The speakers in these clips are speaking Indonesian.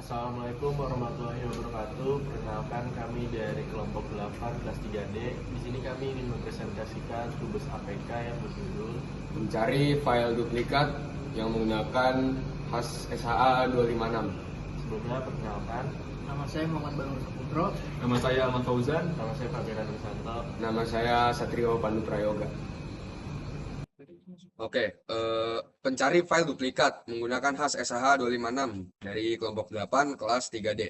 Assalamualaikum warahmatullahi wabarakatuh. Perkenalkan kami dari kelompok 8 kelas 3D. Di sini kami ingin mempresentasikan tugas APK yang berjudul mencari file duplikat yang menggunakan hash SHA 256. Sebelumnya perkenalkan, Nama saya Muhammad Banur Saputro. Nama saya Ahmad Fauzan. nama saya Fabian Risanto. Nama saya Satrio Pandu Prayoga. Pencari file duplikat menggunakan hash SHA 256 dari kelompok 8 kelas 3D.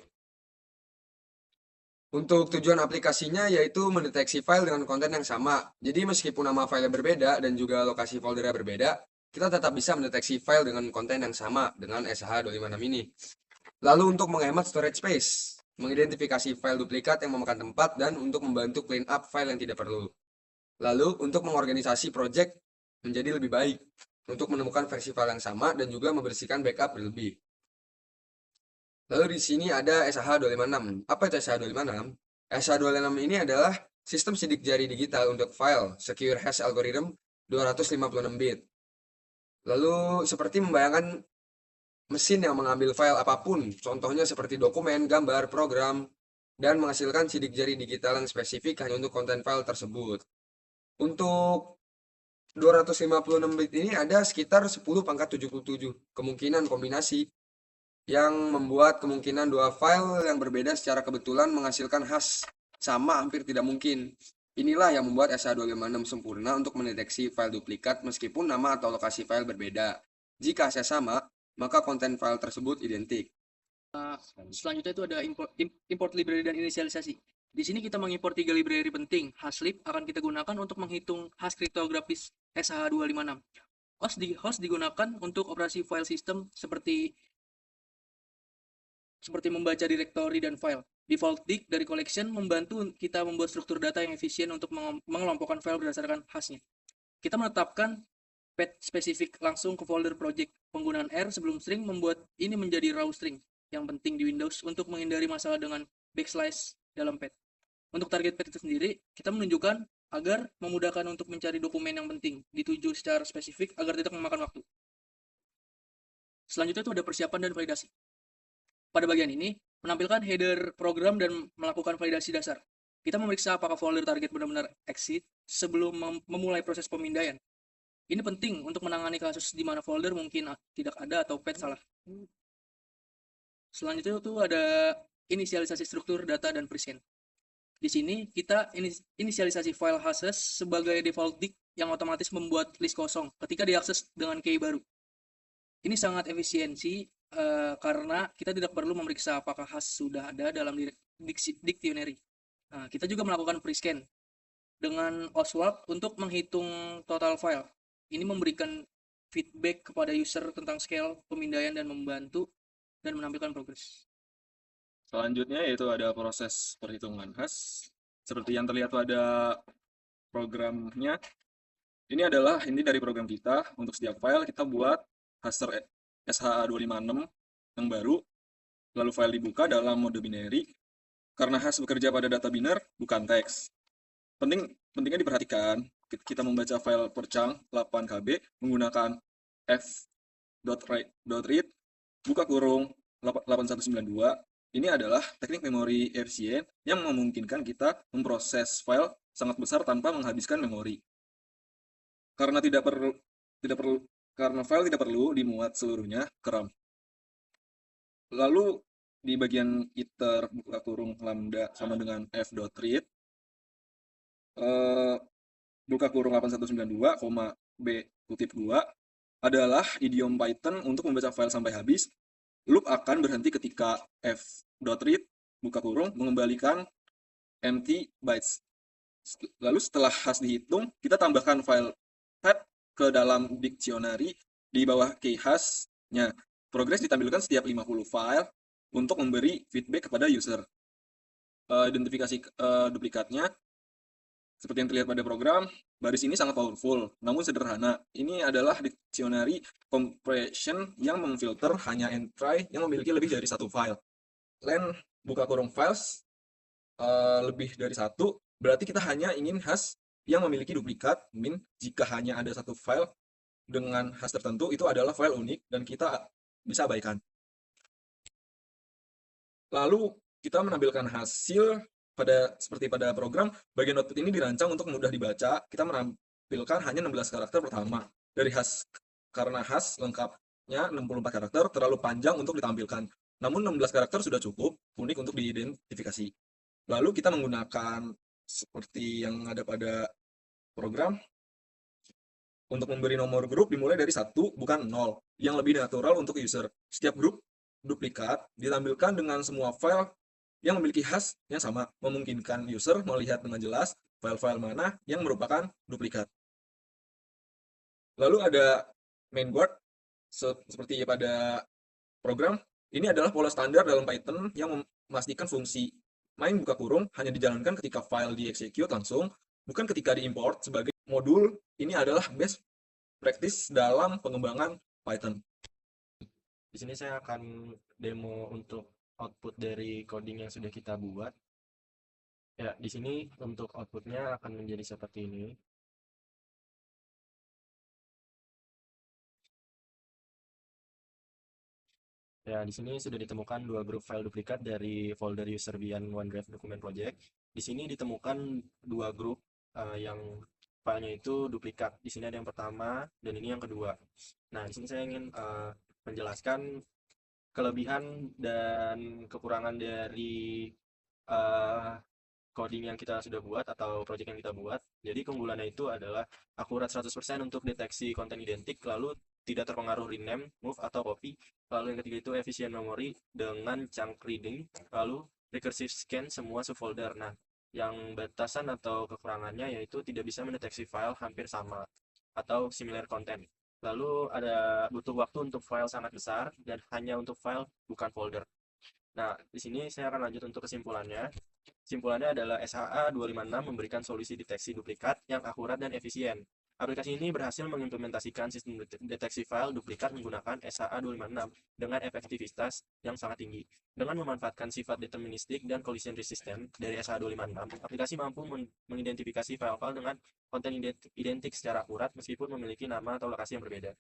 Untuk tujuan aplikasinya yaitu mendeteksi file dengan konten yang sama. Jadi meskipun nama file berbeda dan juga lokasi foldernya berbeda, kita tetap bisa mendeteksi file dengan konten yang sama dengan SHA 256 ini. Lalu untuk menghemat storage space, mengidentifikasi file duplikat yang memakan tempat dan untuk membantu clean up file yang tidak perlu. Lalu untuk mengorganisasi project menjadi lebih baik untuk menemukan versi file yang sama dan juga membersihkan backup berlebih. Lalu di sini ada SHA 256. Apa itu SHA 256? SHA 256 ini adalah sistem sidik jari digital untuk file Secure Hash Algorithm 256 bit. Lalu seperti membayangkan mesin yang mengambil file apapun, contohnya seperti dokumen, gambar, program, dan menghasilkan sidik jari digital yang spesifik hanya untuk konten file tersebut. Untuk 256 bit ini ada sekitar 10 pangkat 77 kemungkinan kombinasi yang membuat kemungkinan dua file yang berbeda secara kebetulan menghasilkan hash sama hampir tidak mungkin. Inilah yang membuat SHA 256 sempurna untuk mendeteksi file duplikat meskipun nama atau lokasi file berbeda. Jika hashnya sama, maka konten file tersebut identik. Selanjutnya itu ada import library dan inisialisasi. Di sini kita mengimport 3 library penting. Hashlib akan kita gunakan untuk menghitung hash kriptografis SHA 256. Host digunakan untuk operasi file system seperti membaca directory dan file. Default dict dari collection membantu kita membuat struktur data yang efisien untuk mengelompokkan file berdasarkan hashnya. Kita menetapkan path spesifik langsung ke folder project. Penggunaan R sebelum string membuat ini menjadi raw string yang penting di Windows untuk menghindari masalah dengan backslash dalam path. Untuk target path itu sendiri, kita menunjukkan agar memudahkan untuk mencari dokumen yang penting, dituju secara spesifik agar tidak memakan waktu. Selanjutnya itu ada persiapan dan validasi. Pada bagian ini, menampilkan header program dan melakukan validasi dasar. Kita memeriksa apakah folder target benar-benar exist sebelum memulai proses pemindaian. Ini penting untuk menangani kasus di mana folder mungkin tidak ada atau path salah. Selanjutnya itu ada inisialisasi struktur data dan present. Di sini kita inisialisasi file hashes sebagai default dict yang otomatis membuat list kosong ketika diakses dengan key baru. Ini sangat efisiensi karena kita tidak perlu memeriksa apakah hash sudah ada dalam dictionary. Nah, kita juga melakukan prescan dengan OSWAP untuk menghitung total file. Ini memberikan feedback kepada user tentang scale pemindaian dan membantu dan menampilkan progres. Selanjutnya yaitu ada proses perhitungan hash. Seperti yang terlihat pada programnya. Ini adalah inti dari program kita. Untuk setiap file kita buat hasher SHA 256 yang baru. Lalu file dibuka dalam mode binary. Karena hash bekerja pada data biner, bukan teks. Pentingnya diperhatikan, kita membaca file per chunk 8KB menggunakan f.read buka kurung 8192. Ini adalah teknik memori efisien yang memungkinkan kita memproses file sangat besar tanpa menghabiskan memori. Karena file tidak perlu dimuat seluruhnya ke RAM. Lalu di bagian iter buka kurung lambda sama dengan f.read buka kurung 8192, b kutip 2 adalah idiom Python untuk membaca file sampai habis. Loop akan berhenti ketika f.read buka kurung mengembalikan empty bytes. Lalu setelah hash dihitung, kita tambahkan file path ke dalam dictionary di bawah key hash-nya. Progres ditampilkan setiap 50 file untuk memberi feedback kepada user. Identifikasi duplikatnya seperti yang terlihat pada program, baris ini sangat powerful, namun sederhana. Ini adalah dictionary compression yang memfilter hanya entry yang memiliki lebih dari satu file. Len buka kurung files lebih dari satu, berarti kita hanya ingin hash yang memiliki duplikat. Jika hanya ada satu file dengan hash tertentu, itu adalah file unik dan kita bisa abaikan. Lalu kita menampilkan hasil seperti pada program, bagian output ini dirancang untuk mudah dibaca. Kita menampilkan hanya 16 karakter pertama. Karena lengkapnya 64 karakter terlalu panjang untuk ditampilkan. Namun 16 karakter sudah cukup unik untuk diidentifikasi. Lalu kita menggunakan seperti yang ada pada program untuk memberi nomor grup dimulai dari 1 bukan 0 yang lebih natural untuk user. Setiap grup duplikat ditampilkan dengan semua file yang memiliki hash yang sama, memungkinkan user melihat dengan jelas file-file mana yang merupakan duplikat. Lalu ada main guard seperti pada program. Ini adalah pola standar dalam Python yang memastikan fungsi main buka kurung hanya dijalankan ketika file di-execute langsung, bukan ketika diimport sebagai modul. Ini adalah best practice dalam pengembangan Python. Di sini saya akan demo untuk output dari coding yang sudah kita buat. Ya, di sini untuk outputnya akan menjadi seperti ini. Ya, di sini sudah ditemukan 2 grup file duplikat dari folder user Bian OneDrive Document Project. Di sini ditemukan 2 grup yang filenya itu duplikat. Di sini ada yang pertama dan ini yang kedua. Nah, di sini saya ingin menjelaskan kelebihan dan kekurangan dari coding yang kita sudah buat atau project yang kita buat. Jadi keunggulannya itu adalah akurat 100% untuk deteksi konten identik, lalu tidak terpengaruh rename, move, atau copy. Lalu yang ketiga itu efisien memori dengan chunk reading, lalu recursive scan semua subfolder. Nah, yang batasan atau kekurangannya yaitu tidak bisa mendeteksi file hampir sama atau similar content. Lalu butuh waktu untuk file sangat besar dan hanya untuk file bukan folder. Nah, di sini saya akan lanjut untuk kesimpulannya. Kesimpulannya adalah SHA 256 memberikan solusi deteksi duplikat yang akurat dan efisien. Aplikasi ini berhasil mengimplementasikan sistem deteksi file duplikat menggunakan SHA 256 dengan efektivitas yang sangat tinggi. Dengan memanfaatkan sifat deterministik dan collision resistant dari SHA 256, aplikasi mampu mengidentifikasi file-file dengan konten identik secara akurat meskipun memiliki nama atau lokasi yang berbeda.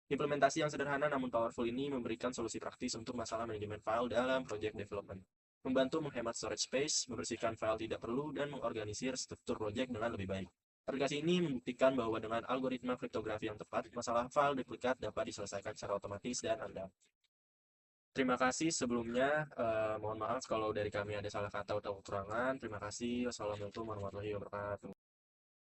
Implementasi yang sederhana namun powerful ini memberikan solusi praktis untuk masalah manajemen file dalam project development. Membantu menghemat storage space, membersihkan file tidak perlu, dan mengorganisir struktur project dengan lebih baik. Aplikasi ini membuktikan bahwa dengan algoritma kriptografi yang tepat, masalah file duplikat dapat diselesaikan secara otomatis dan andal. Terima kasih sebelumnya. Mohon maaf kalau dari kami ada salah kata atau kekurangan. Terima kasih. Wassalamualaikum warahmatullahi wabarakatuh.